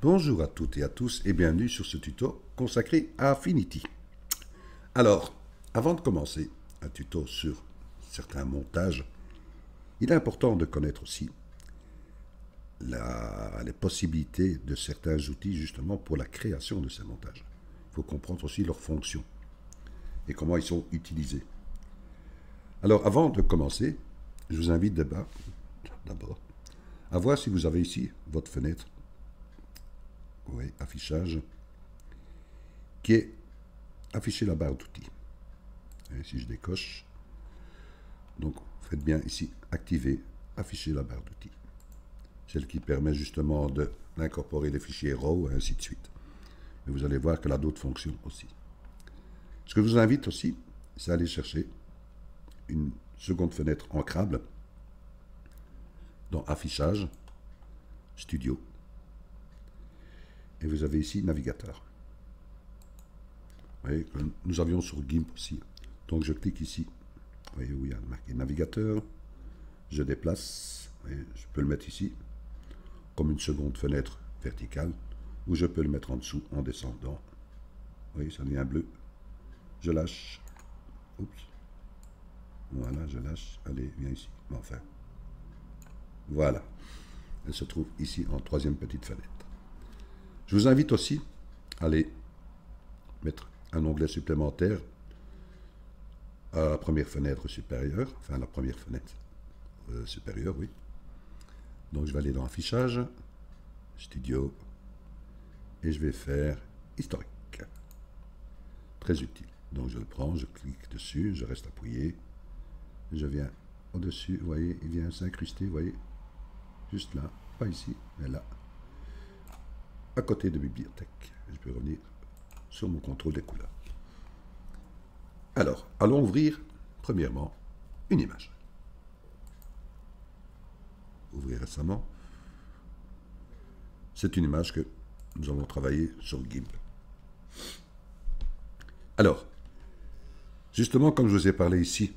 Bonjour à toutes et à tous et bienvenue sur ce tuto consacré à Affinity. Alors, avant de commencer un tuto sur certains montages, il est important de connaître aussi les possibilités de certains outils justement pour la création de ces montages. Il faut comprendre aussi leurs fonctions et comment ils sont utilisés. Alors, avant de commencer, je vous invite d'abord à voir si vous avez ici votre fenêtre, oui, affichage, qui est afficher la barre d'outils. Si je décoche, donc faites bien ici activer, afficher la barre d'outils. Celle qui permet justement d'incorporer les fichiers RAW et ainsi de suite. Mais vous allez voir qu'elle a d'autres fonctions aussi. Ce que je vous invite aussi, c'est aller chercher une seconde fenêtre ancrable dans Affichage, Studio. Et vous avez ici Navigateur. Vous voyez, nous avions sur GIMP aussi. Donc je clique ici. Vous voyez où il y a marqué Navigateur. Je déplace. Vous voyez, je peux le mettre ici comme une seconde fenêtre verticale. Ou je peux le mettre en dessous en descendant. Vous voyez, ça devient bleu. Je lâche. Oups. Voilà, je lâche. Allez, viens ici. Enfin. Voilà. Elle se trouve ici en troisième petite fenêtre. Je vous invite aussi à aller mettre un onglet supplémentaire à la première fenêtre supérieure, enfin la première fenêtre supérieure, oui. Donc je vais aller dans Affichage, Studio, et je vais faire Historique. Très utile. Donc je le prends, je clique dessus, je reste appuyé, je viens au-dessus, vous voyez, il vient s'incruster, vous voyez, juste là, pas ici, mais là, à côté de Bibliothèque. Je peux revenir sur mon contrôle des couleurs. Alors, allons ouvrir, premièrement, une image. Ouvrir récemment. C'est une image que nous avons travaillé sur GIMP. Alors, justement, comme je vous ai parlé ici,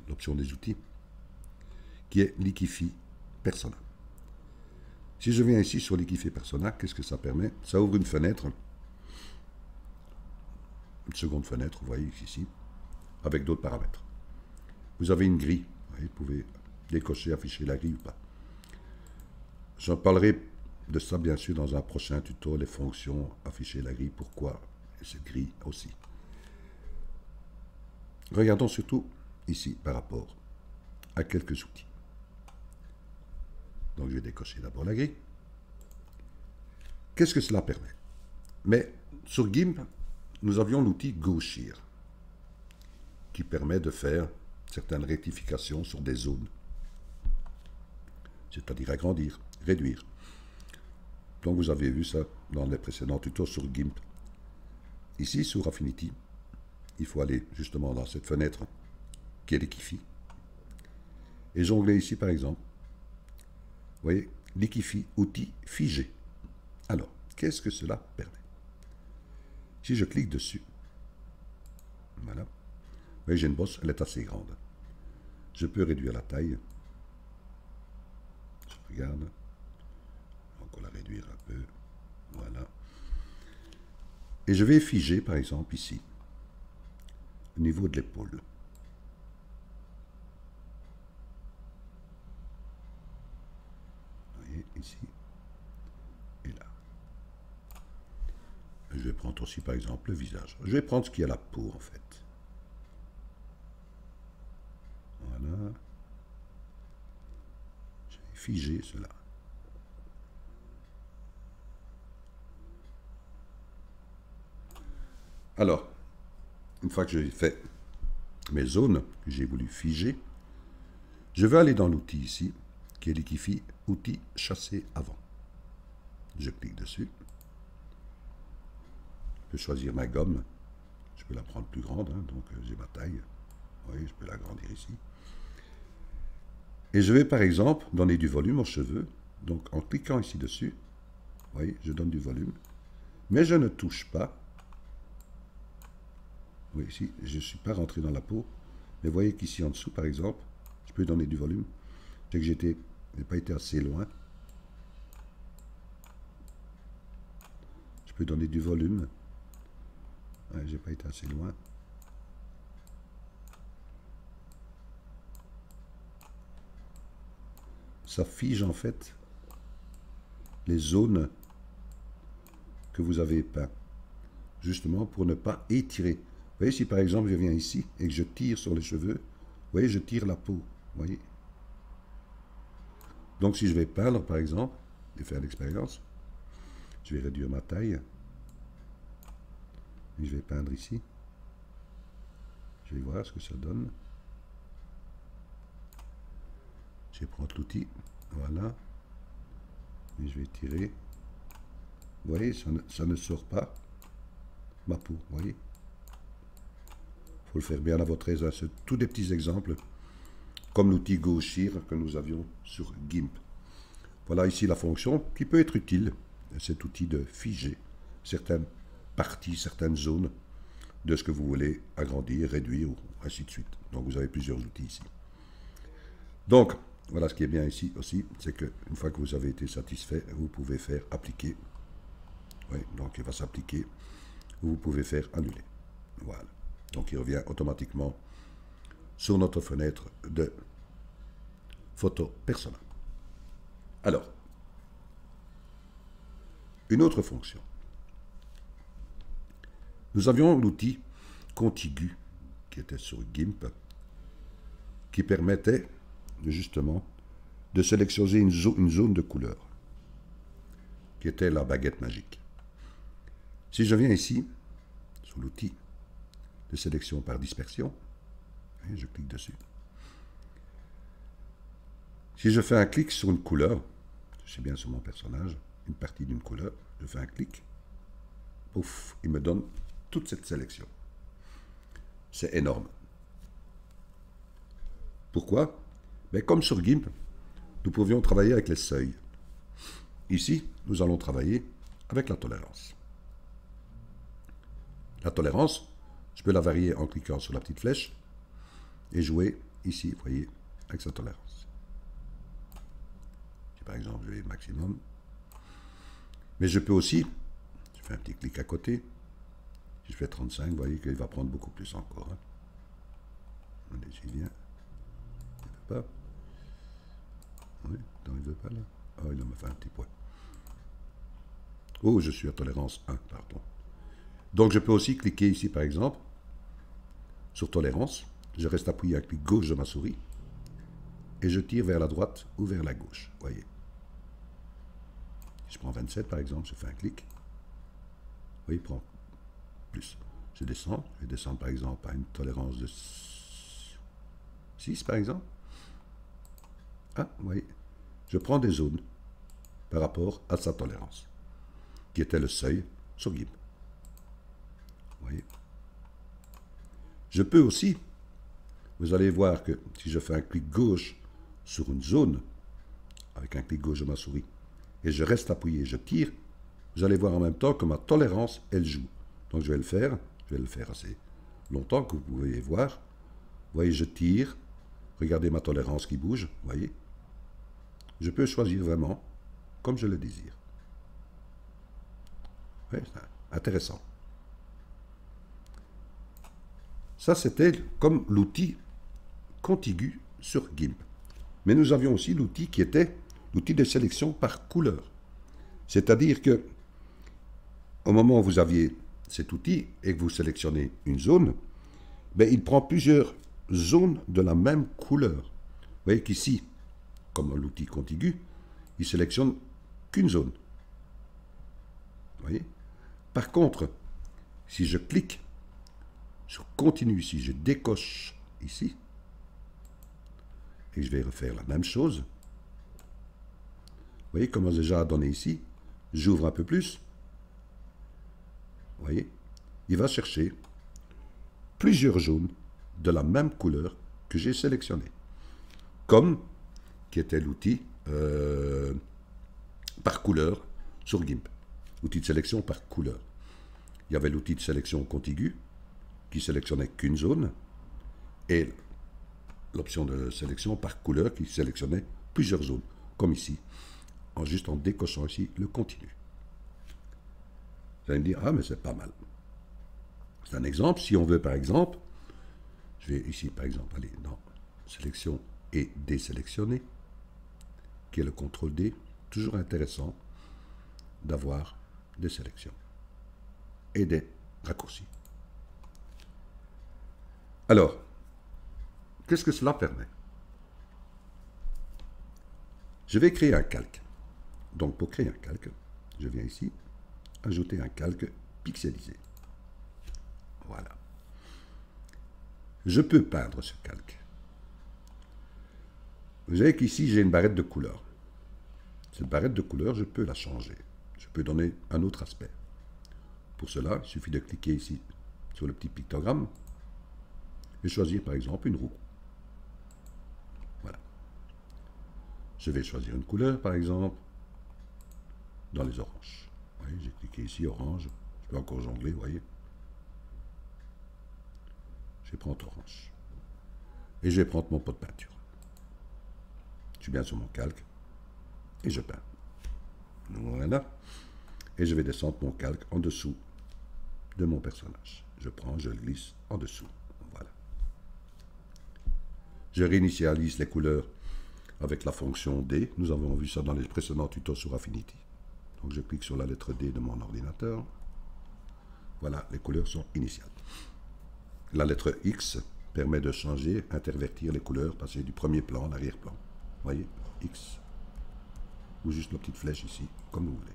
l'option des outils, qui est Liquify Persona. Si je viens ici sur Liquify Persona, qu'est-ce que ça permet? Ça ouvre une fenêtre, une seconde fenêtre, vous voyez ici, avec d'autres paramètres. Vous avez une grille, vous voyez, vous pouvez décocher, afficher la grille ou pas. J'en parlerai de ça bien sûr dans un prochain tuto, les fonctions, afficher la grille, pourquoi, et cette grille aussi. Regardons surtout ici par rapport à quelques outils. Donc je vais décocher d'abord la grille. Qu'est-ce que cela permet? Mais sur GIMP, nous avions l'outil GoShare qui permet de faire certaines rectifications sur des zones, c'est-à-dire agrandir, réduire. Donc vous avez vu ça dans les précédents tutos sur GIMP. Ici, sur Affinity, il faut aller justement dans cette fenêtre qui est Liquify et jongler ici par exemple. Vous voyez, Liquify, outil figé. Alors, qu'est-ce que cela permet? Si je clique dessus, voilà, vous voyez, j'ai une bosse, elle est assez grande. Je peux réduire la taille. Je regarde. Encore la réduire un peu. Voilà. Et je vais figer, par exemple, ici, au niveau de l'épaule. Vous voyez, ici et là. Je vais prendre aussi, par exemple, le visage. Je vais prendre ce qui est la peau, en fait. Voilà. Je vais figer cela. Alors, une fois que j'ai fait mes zones que j'ai voulu figer, je vais aller dans l'outil ici, qui est Liquify, outil chasser avant. Je clique dessus. Je peux choisir ma gomme. Je peux la prendre plus grande, hein, donc j'ai ma taille. Vous voyez, je peux l'agrandir ici. Et je vais par exemple donner du volume aux cheveux. Donc en cliquant ici dessus, vous voyez, je donne du volume. Mais je ne touche pas. Oui, ici, je ne suis pas rentré dans la peau. Mais vous voyez qu'ici en dessous, par exemple, je peux donner du volume. C'est que je n'ai pas été assez loin. peux donner du volume. Ouais, j'ai pas été assez loin. Ça fige en fait les zones que vous avez peint, justement pour ne pas étirer. Vous voyez, si par exemple je viens ici et que je tire sur les cheveux, vous voyez, je tire la peau. Vous voyez. Donc si je vais peindre par exemple, et faire l'expérience, je vais réduire ma taille, et je vais peindre ici. Je vais voir ce que ça donne. Je vais prendre l'outil, voilà, et je vais tirer. Vous voyez, ça ne sort pas ma peau, vous voyez. Il faut le faire bien à votre aise. C'est tous des petits exemples, comme l'outil GoShear que nous avions sur GIMP. Voilà ici la fonction qui peut être utile, cet outil de figer certaines parties, certaines zones de ce que vous voulez agrandir, réduire, ou ainsi de suite. Donc vous avez plusieurs outils ici. Donc, voilà ce qui est bien ici aussi, c'est qu'une fois que vous avez été satisfait, vous pouvez faire appliquer. Oui, donc il va s'appliquer. Vous pouvez faire annuler. Voilà. Donc il revient automatiquement sur notre fenêtre de photo personnelle. Alors, une autre fonction. Nous avions l'outil contigu qui était sur GIMP qui permettait justement de sélectionner une zone de couleur qui était la baguette magique. Si je viens ici, sur l'outil de sélection par dispersion, et je clique dessus. Si je fais un clic sur une couleur, je sais bien sur mon personnage, une partie d'une couleur, je fais un clic, pouf, il me donne toute cette sélection. C'est énorme. Pourquoi? Mais comme sur GIMP, nous pouvions travailler avec les seuils. Ici, nous allons travailler avec la tolérance. La tolérance, je peux la varier en cliquant sur la petite flèche et jouer ici, vous voyez, avec sa tolérance. Si par exemple, je vais maximum. Mais je peux aussi, je fais un petit clic à côté, si je fais 35, vous voyez qu'il va prendre beaucoup plus encore. Hein. Allez, j'y viens. Il ne veut pas. Oui, non, il ne veut pas là. Ah, il m'a fait un petit point. Oh, je suis à tolérance 1, pardon. Donc je peux aussi cliquer ici par exemple sur tolérance, je reste appuyé avec le clic gauche de ma souris et je tire vers la droite ou vers la gauche, vous voyez. Si je prends 27 par exemple, je fais un clic, vous voyez, il prend plus. Je vais descendre par exemple à une tolérance de 6 par exemple. Ah, vous voyez, je prends des zones par rapport à sa tolérance, qui était le seuil sur GIMP. Vous voyez. Je peux aussi, vous allez voir que si je fais un clic gauche sur une zone, avec un clic gauche de ma souris, et je reste appuyé, je tire, vous allez voir en même temps que ma tolérance, elle joue. Donc je vais le faire assez longtemps que vous pouvez voir. Vous voyez, je tire, regardez ma tolérance qui bouge, vous voyez. Je peux choisir vraiment comme je le désire. Oui, c'est intéressant. Ça, c'était comme l'outil contigu sur GIMP. Mais nous avions aussi l'outil qui était l'outil de sélection par couleur. C'est-à-dire que au moment où vous aviez cet outil et que vous sélectionnez une zone, ben, il prend plusieurs zones de la même couleur. Vous voyez qu'ici, comme l'outil contigu, il sélectionne qu'une zone. Vous voyez? Par contre, si je clique sur continue ici, je décoche ici, et je vais refaire la même chose. Vous voyez comment déjà à donner ici, j'ouvre un peu plus. Vous voyez, il va chercher plusieurs jaunes de la même couleur que j'ai sélectionné. Comme qui était l'outil par couleur sur GIMP. Outil de sélection par couleur. Il y avait l'outil de sélection contigu qui sélectionnait qu'une zone et l'option de sélection par couleur qui sélectionnait plusieurs zones, comme ici, juste en décochant ici le continu. Vous allez me dire, ah, mais c'est pas mal. C'est un exemple. Si on veut, par exemple, je vais ici, par exemple, aller dans sélection et désélectionner, qui est le contrôle D. Toujours intéressant d'avoir des sélections et des raccourcis. Alors, qu'est-ce que cela permet? Je vais créer un calque. Donc, pour créer un calque, je viens ici, ajouter un calque pixelisé. Voilà. Je peux peindre ce calque. Vous voyez qu'ici, j'ai une barrette de couleurs. Cette barrette de couleurs, je peux la changer. Je peux donner un autre aspect. Pour cela, il suffit de cliquer ici sur le petit pictogramme et choisir par exemple une roue. Voilà. Je vais choisir une couleur par exemple dans les oranges. Vous voyez, j'ai cliqué ici orange. Je peux encore jongler, vous voyez. Je vais prendre orange. Et je vais prendre mon pot de peinture. Je suis bien sur mon calque et je peins. Voilà. Et je vais descendre mon calque en dessous de mon personnage. Je prends, je le glisse en dessous. Voilà. Je réinitialise les couleurs avec la fonction D. Nous avons vu ça dans les précédents tutos sur Affinity. Donc je clique sur la lettre D de mon ordinateur. Voilà, les couleurs sont initiales. La lettre X permet de changer, intervertir les couleurs, passer du premier plan à l'arrière-plan. Vous voyez, X. Ou juste la petite flèche ici, comme vous voulez.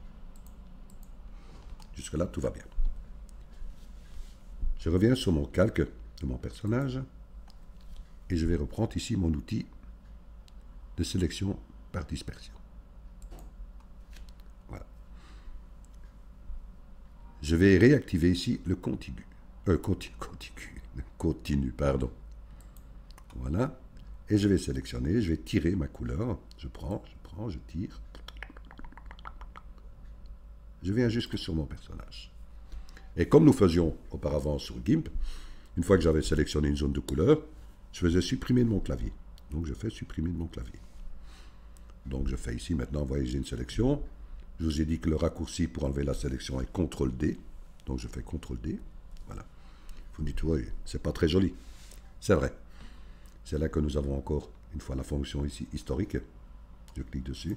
Jusque-là, tout va bien. Je reviens sur mon calque de mon personnage et je vais reprendre ici mon outil de sélection par dispersion. Voilà. Je vais réactiver ici le continu, pardon. Voilà. Et je vais sélectionner, je vais tirer ma couleur. Je prends, je tire. Je viens jusque sur mon personnage. Et comme nous faisions auparavant sur GIMP, une fois que j'avais sélectionné une zone de couleur, je faisais supprimer de mon clavier. Donc je fais supprimer de mon clavier. Donc je fais ici maintenant, vous voyez, j'ai une sélection. Je vous ai dit que le raccourci pour enlever la sélection est CTRL-D. Donc je fais CTRL-D. Voilà. Vous me dites, oui, c'est pas très joli. C'est vrai. C'est là que nous avons encore une fois la fonction ici historique. Je clique dessus.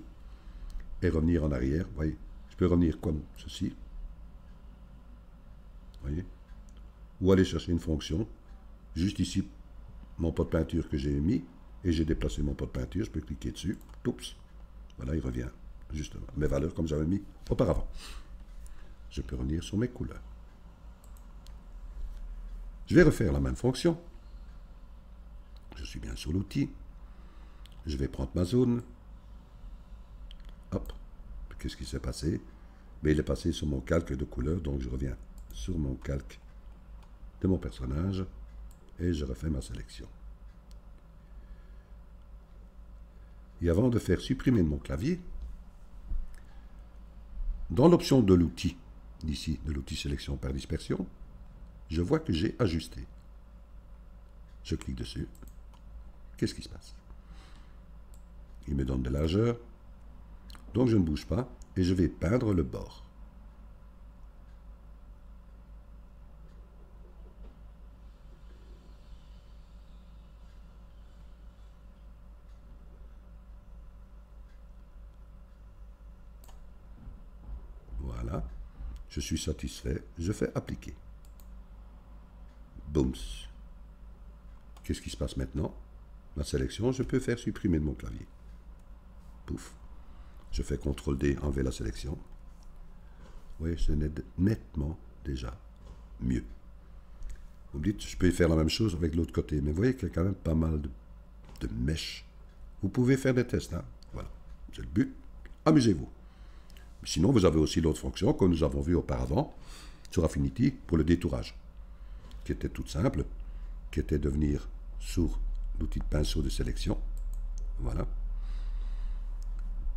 Et revenir en arrière. Vous voyez, je peux revenir comme ceci. Voyez, ou aller chercher une fonction, juste ici, mon pot de peinture que j'ai mis, et j'ai déplacé mon pot de peinture, je peux cliquer dessus, oups, voilà, il revient, justement, mes valeurs comme j'avais mis auparavant. Je peux revenir sur mes couleurs. Je vais refaire la même fonction. Je suis bien sur l'outil. Je vais prendre ma zone. Hop, qu'est-ce qui s'est passé? Mais il est passé sur mon calque de couleur, donc je reviens sur mon calque de mon personnage et je refais ma sélection. Et avant de faire supprimer de mon clavier, dans l'option de l'outil, d'ici, de l'outil sélection par dispersion, je vois que j'ai ajusté. Je clique dessus. Qu'est-ce qui se passe? Il me donne de largeur, donc je ne bouge pas et je vais peindre le bord. Voilà, je suis satisfait, je fais appliquer. Boums. Qu'est-ce qui se passe maintenant? La sélection, je peux faire supprimer de mon clavier. Pouf. Je fais CTRL-D, enlever la sélection. Oui, c'est nettement déjà mieux. Vous me dites, je peux faire la même chose avec l'autre côté, mais vous voyez qu'il y a quand même pas mal de mèches. Vous pouvez faire des tests, hein? Voilà, c'est le but. Amusez-vous. Sinon, vous avez aussi l'autre fonction que nous avons vue auparavant sur Affinity pour le détourage, qui était toute simple, qui était de venir sur l'outil de pinceau de sélection. Voilà.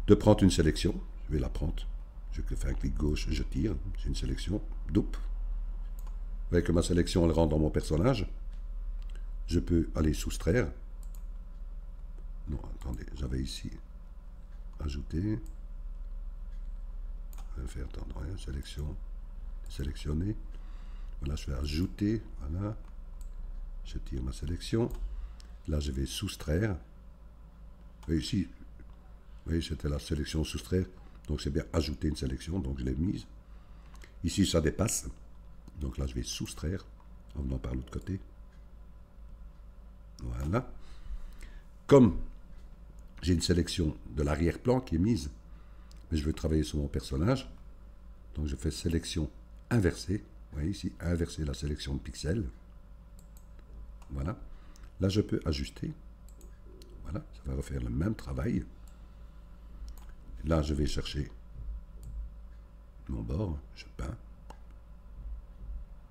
De prendre une sélection, je vais la prendre. Je fais un clic gauche, je tire, j'ai une sélection, doup. Vous voyez que ma sélection, elle rentre dans mon personnage. Je peux aller soustraire. Non, attendez, j'avais ici ajouter. Je vais faire, attendre, sélection, sélectionner. Voilà, je vais ajouter. Voilà. Je tire ma sélection. Là, je vais soustraire. Et ici, vous voyez, c'était la sélection soustraire. Donc, c'est bien ajouter une sélection. Donc, je l'ai mise. Ici, ça dépasse. Donc là, je vais soustraire en venant par l'autre côté. Voilà. Comme j'ai une sélection de l'arrière-plan qui est mise, mais je veux travailler sur mon personnage, donc je fais sélection inversée. Vous voyez ici, inverser la sélection de pixels. Voilà. Là, je peux ajuster. Voilà, ça va refaire le même travail. Là, je vais chercher mon bord, je peins.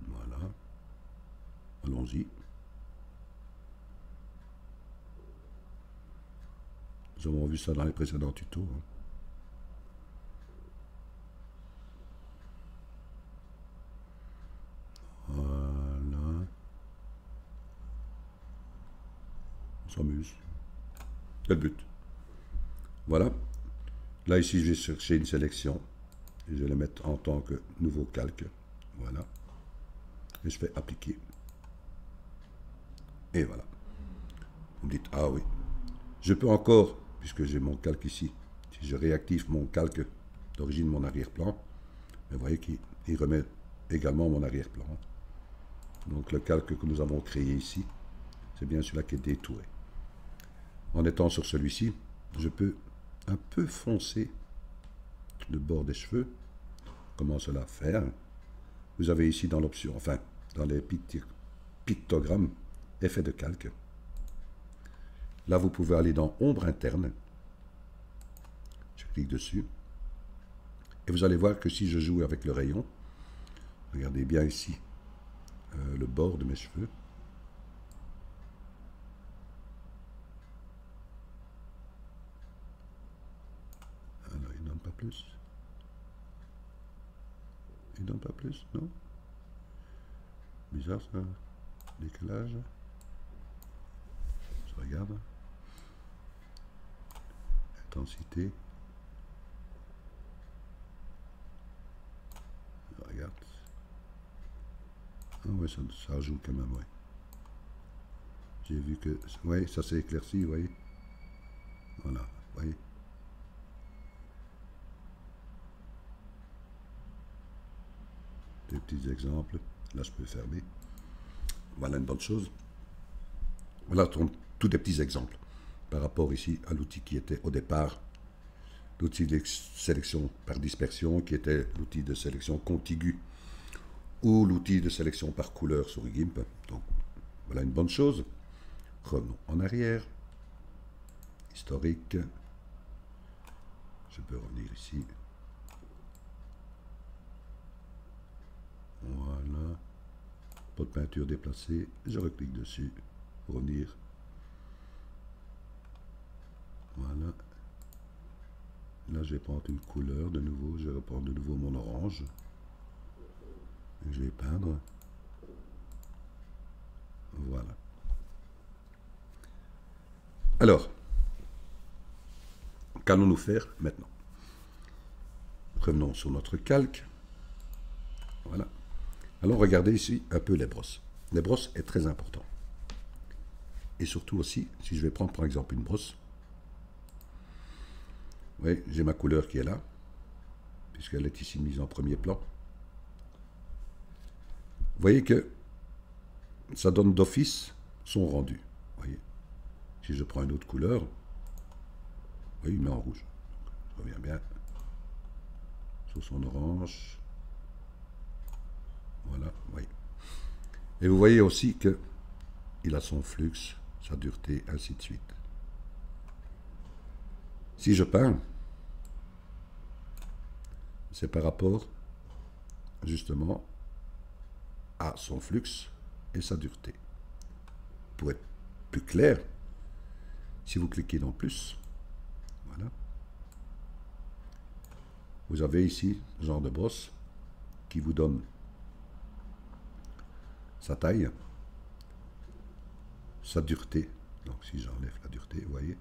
Voilà. Allons-y. Nous avons vu ça dans les précédents tutos. Voilà. On s'amuse. C'est le but. Voilà. Là, ici, je vais chercher une sélection. Et je vais la mettre en tant que nouveau calque. Voilà. Et je fais appliquer. Et voilà. Vous me dites, ah oui. Je peux encore, puisque j'ai mon calque ici, si je réactive mon calque d'origine, mon arrière-plan, vous voyez qu'il remet également mon arrière-plan. Donc le calque que nous avons créé ici, c'est bien celui-là qui est détouré. En étant sur celui-ci, je peux un peu foncer le bord des cheveux. Comment cela faire? Vous avez ici dans l'option, enfin, dans les pictogrammes, effet de calque. Là, vous pouvez aller dans ombre interne. Je clique dessus. Et vous allez voir que si je joue avec le rayon, regardez bien ici le bord de mes cheveux. Alors, il ne donne pas plus. Il ne donne pas plus, non? Bizarre ça. Décalage. Je regarde. Intensité. Je regarde. Ah ouais, ça joue quand même, ouais. J'ai vu que... Ouais, ça s'est éclairci, vous voyez. Voilà, vous voyez. Des petits exemples. Là, je peux fermer. Voilà une bonne chose. Voilà tous des petits exemples par rapport ici à l'outil qui était au départ l'outil de sélection par dispersion, qui était l'outil de sélection contiguë ou l'outil de sélection par couleur sur GIMP. Donc, voilà une bonne chose. Revenons en arrière. Historique. Je peux revenir ici. Voilà. Pot de peinture déplacé. Je reclique dessus. Revenir. Voilà. Là, je vais prendre une couleur de nouveau. Je vais reprendre de nouveau mon orange. Et je vais peindre. Voilà. Alors, qu'allons-nous faire maintenant? Revenons sur notre calque. Voilà. Allons regarder ici un peu les brosses. Les brosses est très important. Et surtout aussi, si je vais prendre par exemple une brosse, oui, j'ai ma couleur qui est là, puisqu'elle est ici mise en premier plan. Vous voyez que ça donne d'office son rendu. Vous voyez. Si je prends une autre couleur, oui, il met en rouge. Je reviens bien sur son orange. Voilà, vous voyez. Et vous voyez aussi que il a son flux, sa dureté, ainsi de suite. Si je peins, c'est par rapport justement à son flux et sa dureté. Pour être plus clair, si vous cliquez dans plus, voilà, vous avez ici ce genre de brosse qui vous donne sa taille, sa dureté. Donc si j'enlève la dureté, vous voyez.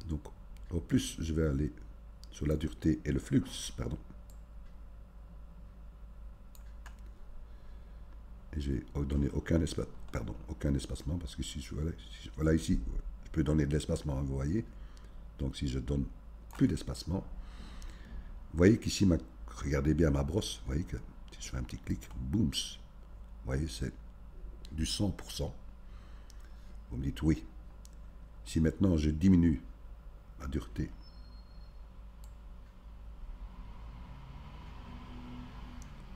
Donc au plus je vais aller sur la dureté et le flux, pardon. Et je vais donner aucun espacement, parce que voilà ici, je peux donner de l'espacement, vous voyez. Donc si je donne plus d'espacement, vous voyez qu'ici, regardez bien ma brosse, vous voyez que si je fais un petit clic, boum, vous voyez, c'est du 100%. Vous me dites oui. Si maintenant je diminue ma dureté,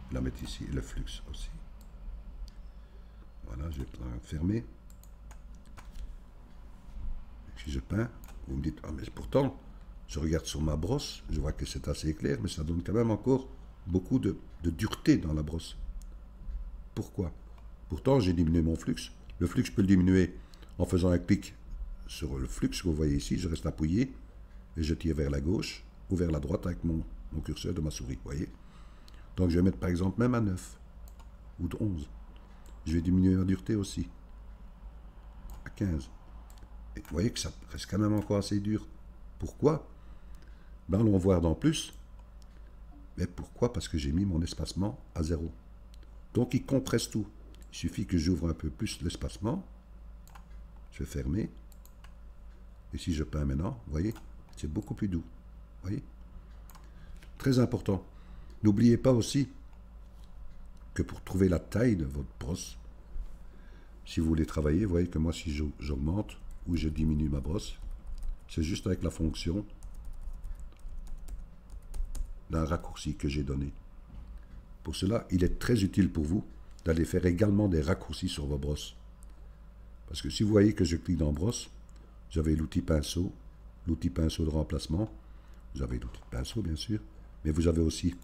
je vais la mettre ici, et le flux aussi. Voilà, je vais fermer. Si je peins, vous me dites, ah mais pourtant, je regarde sur ma brosse, je vois que c'est assez clair, mais ça donne quand même encore beaucoup de dureté dans la brosse. Pourquoi? Pourtant, j'ai diminué mon flux. Le flux, je peux le diminuer en faisant un clic sur le flux que vous voyez ici. Je reste appuyé et je tire vers la gauche ou vers la droite avec mon curseur de ma souris. Vous voyez? Donc, je vais mettre par exemple même à 9 ou 11. Je vais diminuer la dureté aussi à 15. Et vous voyez que ça reste quand même encore assez dur. Pourquoi? Ben, allons voir dans plus. Mais pourquoi? Parce que j'ai mis mon espacement à 0. Donc, il compresse tout. Il suffit que j'ouvre un peu plus l'espacement. Je vais fermer. Et si je peins maintenant, vous voyez, c'est beaucoup plus doux. Vous voyez? Très important. N'oubliez pas aussi que pour trouver la taille de votre brosse, si vous voulez travailler, vous voyez que moi, si j'augmente ou je diminue ma brosse, c'est juste avec la fonction d'un raccourci que j'ai donné. Pour cela, il est très utile pour vous d'aller faire également des raccourcis sur vos brosses. Parce que si vous voyez que je clique dans brosse, vous avez l'outil pinceau de remplacement, vous avez l'outil de pinceau bien sûr, mais vous avez aussi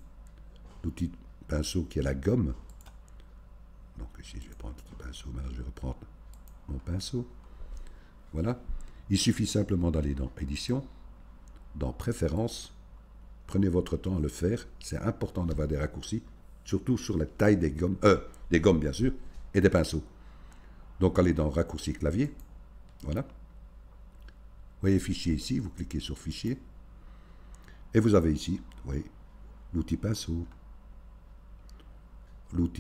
l'outil de pinceau qui est la gomme. Donc ici je vais prendre l'outil pinceau, maintenant je vais reprendre mon pinceau. Voilà. Il suffit simplement d'aller dans édition, dans préférences, prenez votre temps à le faire, c'est important d'avoir des raccourcis, surtout sur la taille des gommes bien sûr, et des pinceaux. Donc allez dans raccourci clavier, voilà. Vous voyez fichier ici, vous cliquez sur fichier, et vous avez ici, vous voyez, l'outil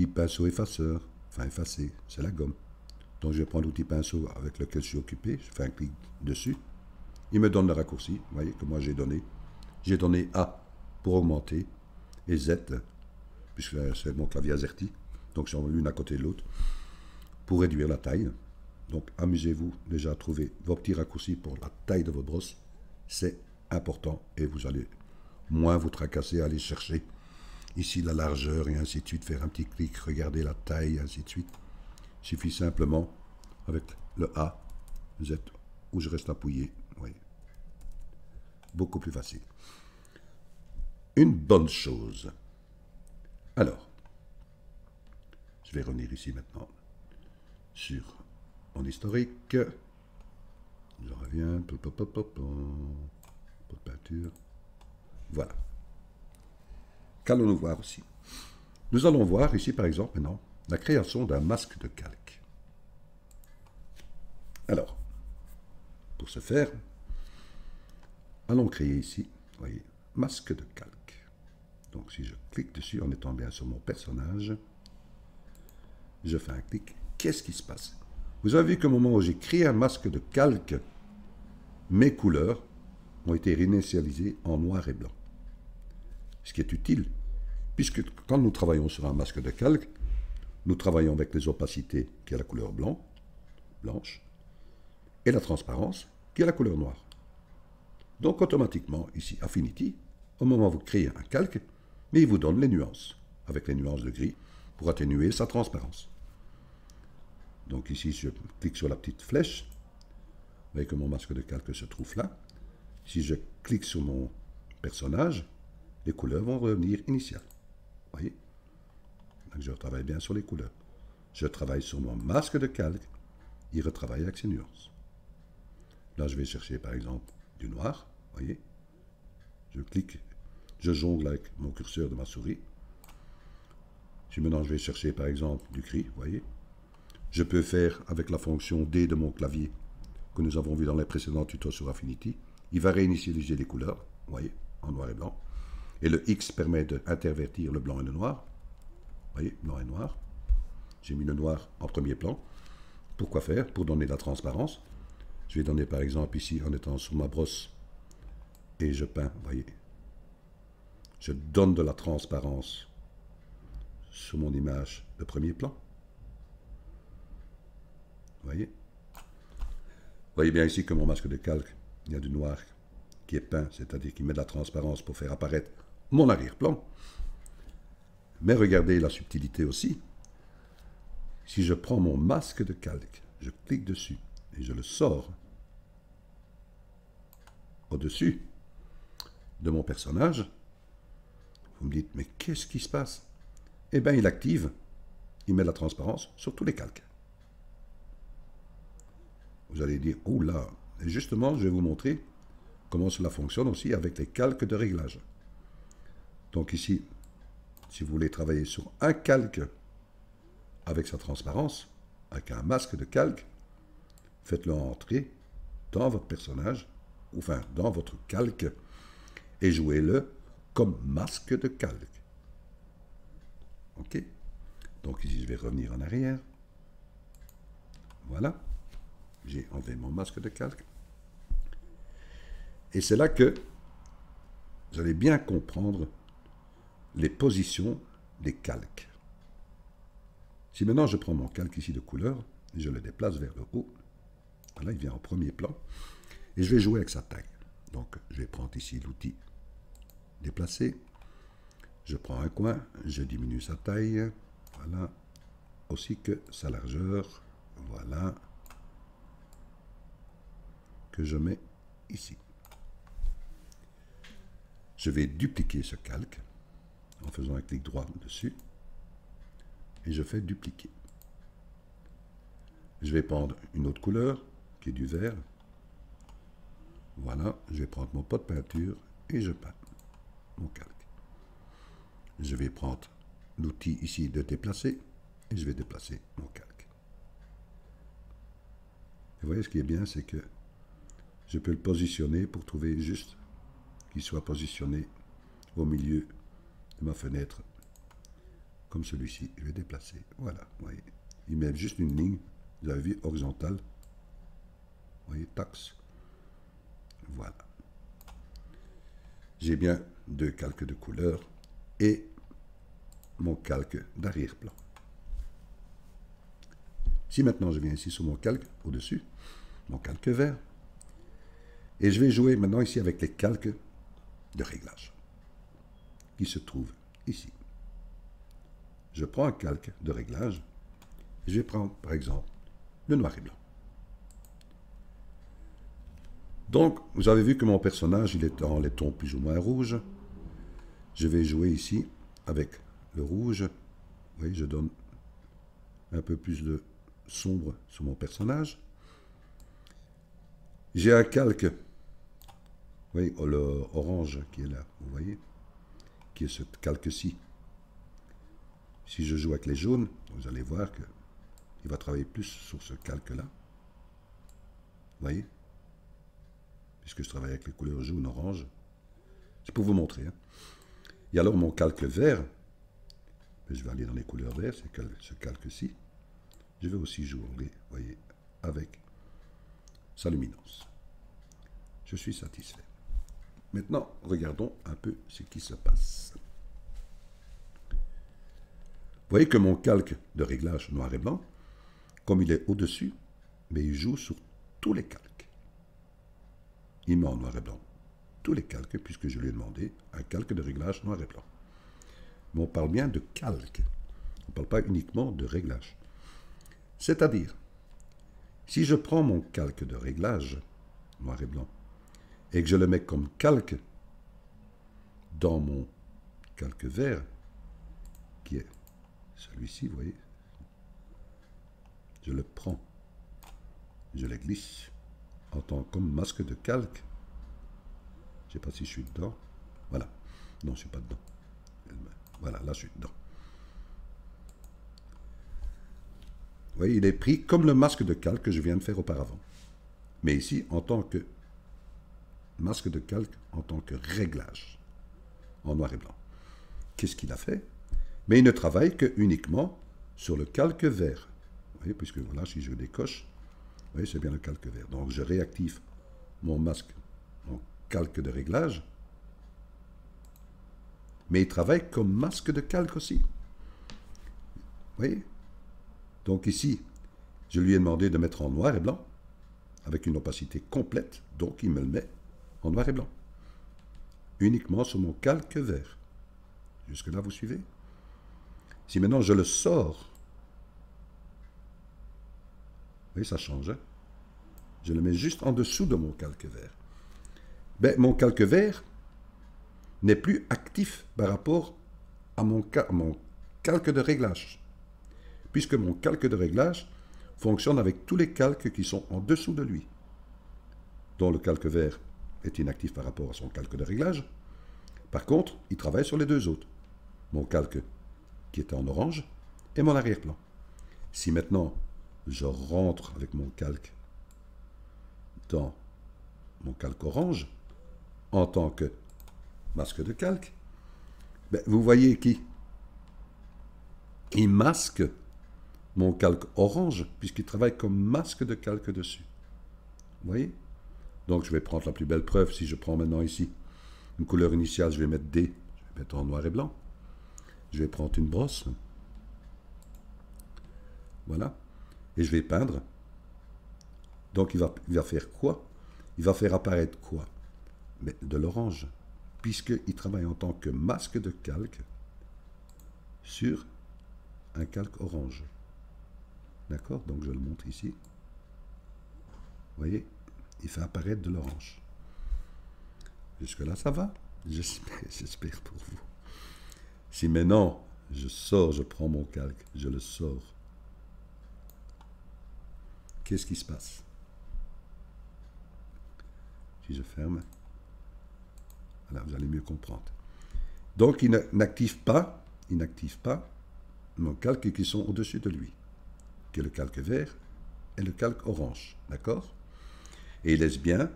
pinceau effaceur, enfin effacé, c'est la gomme. Donc je vais prendre l'outil pinceau avec lequel je suis occupé, je fais un clic dessus, il me donne le raccourci, vous voyez que moi j'ai donné A pour augmenter, et Z, puisque c'est mon clavier AZERTY, donc j'en mets l'une à côté de l'autre, pour réduire la taille. Donc amusez-vous déjà à trouver vos petits raccourcis pour la taille de votre brosse, c'est important, et vous allez moins vous tracasser à aller chercher ici la largeur, et ainsi de suite, faire un petit clic, regarder la taille, et ainsi de suite. Il suffit simplement, avec le A, Z, où je reste appuyé, vous voyez. Beaucoup plus facile. Une bonne chose. Alors, je vais revenir ici maintenant sur mon historique. Je reviens. Pour peinture. Voilà. Qu'allons-nous voir aussi? Nous allons voir ici, par exemple, maintenant, la création d'un masque de calque. Alors, pour ce faire, allons créer ici, vous voyez, masque de calque. Donc si je clique dessus en étant bien sur mon personnage, je fais un clic, qu'est-ce qui se passe? Vous avez vu qu'au moment où j'ai créé un masque de calque, mes couleurs ont été réinitialisées en noir et blanc. Ce qui est utile, puisque quand nous travaillons sur un masque de calque, nous travaillons avec les opacités qui est la couleur blanche, et la transparence qui est la couleur noire. Donc automatiquement, ici, Affinity, au moment où vous créez un calque, mais il vous donne les nuances, avec les nuances de gris, pour atténuer sa transparence. Donc ici, je clique sur la petite flèche, vous voyez que mon masque de calque se trouve là. Si je clique sur mon personnage, les couleurs vont revenir initiales. Vous voyez? Donc je travaille bien sur les couleurs. Je travaille sur mon masque de calque, il retravaille avec ses nuances. Là, je vais chercher par exemple du noir, vous voyez? Je clique, je jongle avec mon curseur de ma souris. Si maintenant je vais chercher par exemple du gris, vous voyez? Je peux faire avec la fonction D de mon clavier que nous avons vu dans les précédents tutos sur Affinity. Il va réinitialiser les couleurs, vous voyez, en noir et blanc. Et le X permet d'intervertir le blanc et le noir. Vous voyez, blanc et noir. J'ai mis le noir en premier plan. Pourquoi faire? Pour donner de la transparence. Je vais donner par exemple ici, en étant sur ma brosse, et je peins, vous voyez. Je donne de la transparence sur mon image de premier plan. Vous voyez? Vous voyez bien ici que mon masque de calque, il y a du noir qui est peint, c'est-à-dire qui met de la transparence pour faire apparaître mon arrière-plan. Mais regardez la subtilité aussi. Si je prends mon masque de calque, je clique dessus et je le sors au-dessus de mon personnage, vous me dites, mais qu'est-ce qui se passe? Eh bien, il active, il met de la transparence sur tous les calques. Vous allez dire, oh là, et justement, je vais vous montrer comment cela fonctionne aussi avec les calques de réglage. Donc ici, si vous voulez travailler sur un calque avec sa transparence, avec un masque de calque, faites-le entrer dans votre personnage, enfin dans votre calque, et jouez-le comme masque de calque. Ok? Donc ici, je vais revenir en arrière. Voilà. J'ai enlevé mon masque de calque. Et c'est là que vous allez bien comprendre les positions des calques. Si maintenant je prends mon calque ici de couleur, et je le déplace vers le haut, voilà, il vient en premier plan, et je vais jouer avec sa taille. Donc je vais prendre ici l'outil déplacer, je prends un coin, je diminue sa taille, voilà, aussi que sa largeur, voilà, que je mets ici. Je vais dupliquer ce calque en faisant un clic droit dessus et je fais dupliquer. Je vais prendre une autre couleur qui est du vert. Voilà, je vais prendre mon pot de peinture et je peins mon calque. Je vais prendre l'outil ici de déplacer et je vais déplacer mon calque. Et vous voyez, ce qui est bien, c'est que je peux le positionner pour trouver juste qu'il soit positionné au milieu de ma fenêtre, comme celui-ci. Je vais déplacer. Voilà, vous voyez. Il met juste une ligne, vous avez vu, horizontale. Vous voyez, taxe. Voilà. J'ai bien deux calques de couleur et mon calque d'arrière-plan. Si maintenant je viens ici sur mon calque, au-dessus, mon calque vert, et je vais jouer maintenant ici avec les calques de réglage qui se trouvent ici. Je prends un calque de réglage et je vais prendre par exemple le noir et blanc. Donc vous avez vu que mon personnage il est dans les tons plus ou moins rouges. Je vais jouer ici avec le rouge. Vous voyez, je donne un peu plus de sombre sur mon personnage. J'ai un calque, vous voyez, le orange qui est là, vous voyez, qui est ce calque-ci. Si je joue avec les jaunes, vous allez voir qu'il va travailler plus sur ce calque-là. Vous voyez? Puisque je travaille avec les couleurs jaune, orange. C'est pour vous montrer. Hein. Et alors mon calque vert, je vais aller dans les couleurs vertes, c'est ce calque-ci. Je vais aussi jouer, vous voyez, avec sa luminance. Je suis satisfait. Maintenant, regardons un peu ce qui se passe. Vous voyez que mon calque de réglage noir et blanc, comme il est au-dessus, mais il joue sur tous les calques. Il met en noir et blanc tous les calques, puisque je lui ai demandé un calque de réglage noir et blanc. Mais on parle bien de calque. On ne parle pas uniquement de réglage. C'est-à-dire, si je prends mon calque de réglage noir et blanc et que je le mets comme calque dans mon calque vert, qui est celui-ci, vous voyez, je le prends, je le glisse en tant comme masque de calque. Je ne sais pas si je suis dedans. Voilà. Non, je ne suis pas dedans. Voilà, là je suis dedans. Vous voyez, il est pris comme le masque de calque que je viens de faire auparavant. Mais ici, en tant que masque de calque en tant que réglage, en noir et blanc. Qu'est-ce qu'il a fait? Mais il ne travaille que uniquement sur le calque vert. Vous voyez, puisque voilà, si je décoche, vous voyez, c'est bien le calque vert. Donc je réactive mon masque, mon calque de réglage, mais il travaille comme masque de calque aussi. Vous voyez? Donc ici, je lui ai demandé de mettre en noir et blanc, avec une opacité complète, donc il me le met en noir et blanc. Uniquement sur mon calque vert. Jusque-là, vous suivez? Si maintenant je le sors, vous voyez, ça change. Hein? Je le mets juste en dessous de mon calque vert. Ben, mon calque vert n'est plus actif par rapport à mon calque de réglage. Puisque mon calque de réglage fonctionne avec tous les calques qui sont en dessous de lui. Dont le calque vert est inactif par rapport à son calque de réglage. Par contre, il travaille sur les deux autres. Mon calque qui était en orange et mon arrière-plan. Si maintenant je rentre avec mon calque dans mon calque orange en tant que masque de calque, ben, vous voyez qu'il masque mon calque orange puisqu'il travaille comme masque de calque dessus. Vous voyez? Donc je vais prendre la plus belle preuve. Si je prends maintenant ici une couleur initiale, je vais mettre D, je vais mettre en noir et blanc. Je vais prendre une brosse. Voilà. Et je vais peindre. Donc il va faire quoi? Il va faire apparaître quoi? Mais de l'orange. Puisqu'il travaille en tant que masque de calque sur un calque orange. D'accord? Donc je le montre ici. Vous voyez? Il fait apparaître de l'orange. Jusque-là, ça va? J'espère pour vous. Si maintenant, je sors, je prends mon calque, je le sors, qu'est-ce qui se passe? Si je ferme, voilà, vous allez mieux comprendre. Donc, il n'active pas mon calque qui sont au-dessus de lui, qui est le calque vert et le calque orange, d'accord? Et il laisse bien,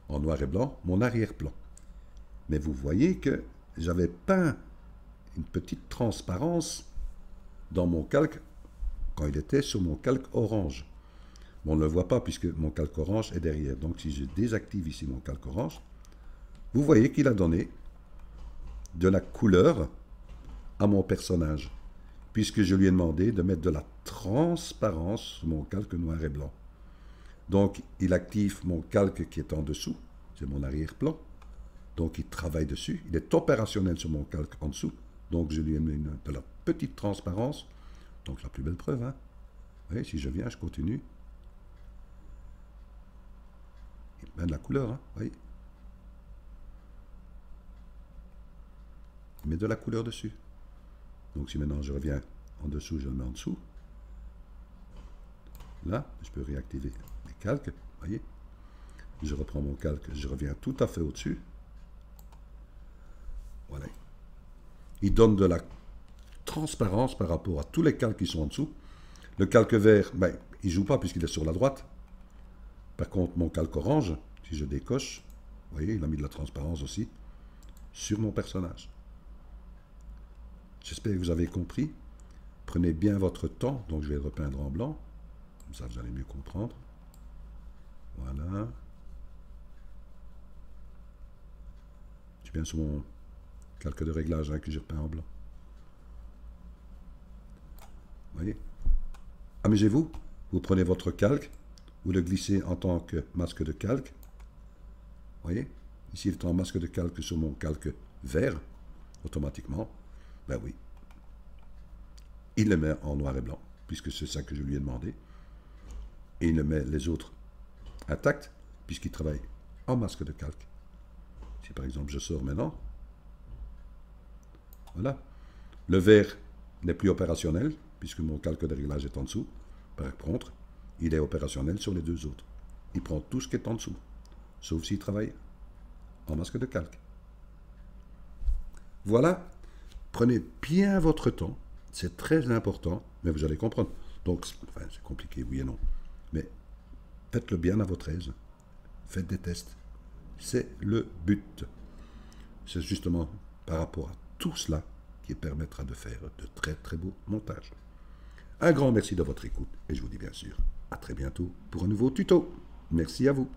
en noir et blanc, mon arrière-plan. Mais vous voyez que j'avais peint une petite transparence dans mon calque quand il était sur mon calque orange. Bon, on ne le voit pas puisque mon calque orange est derrière. Donc si je désactive ici mon calque orange, vous voyez qu'il a donné de la couleur à mon personnage, puisque je lui ai demandé de mettre de la transparence sur mon calque noir et blanc. Donc il active mon calque qui est en dessous, c'est mon arrière-plan. Donc il travaille dessus, il est opérationnel sur mon calque en dessous. Donc je lui ai mis de la petite transparence. Donc la plus belle preuve. Hein. Vous voyez, si je viens, je continue. Il met de la couleur. Hein, vous voyez. Il met de la couleur dessus. Donc si maintenant je reviens en dessous, je le mets en dessous. Là, je peux réactiver les calques. Vous voyez. Je reprends mon calque, je reviens tout à fait au-dessus. Voilà. Il donne de la transparence par rapport à tous les calques qui sont en dessous. Le calque vert, ben, il ne joue pas puisqu'il est sur la droite. Par contre, mon calque orange, si je décoche, vous voyez, il a mis de la transparence aussi sur mon personnage. J'espère que vous avez compris. Prenez bien votre temps. Donc, je vais le repeindre en blanc. Comme ça, vous allez mieux comprendre. Voilà. Je suis bien sur mon calque de réglage hein, que j'ai repeint en blanc. Vous voyez? Amusez-vous. Vous prenez votre calque. Vous le glissez en tant que masque de calque. Vous voyez? Ici, il est en masque de calque sur mon calque vert. Automatiquement. Ben oui. Il le met en noir et blanc. Puisque c'est ça que je lui ai demandé. Et il le met les autres intacts. Puisqu'il travaille en masque de calque. Si par exemple je sors maintenant. Voilà. Le vert n'est plus opérationnel, puisque mon calque de réglage est en dessous. Par contre, il est opérationnel sur les deux autres. Il prend tout ce qui est en dessous, sauf s'il travaille en masque de calque. Voilà. Prenez bien votre temps. C'est très important, mais vous allez comprendre. Donc, enfin, c'est compliqué, oui et non. Mais faites-le bien à votre aise. Faites des tests. C'est le but. C'est justement par rapport à tout cela qui permettra de faire de très très beaux montages. Un grand merci de votre écoute et je vous dis bien sûr à très bientôt pour un nouveau tuto. Merci à vous.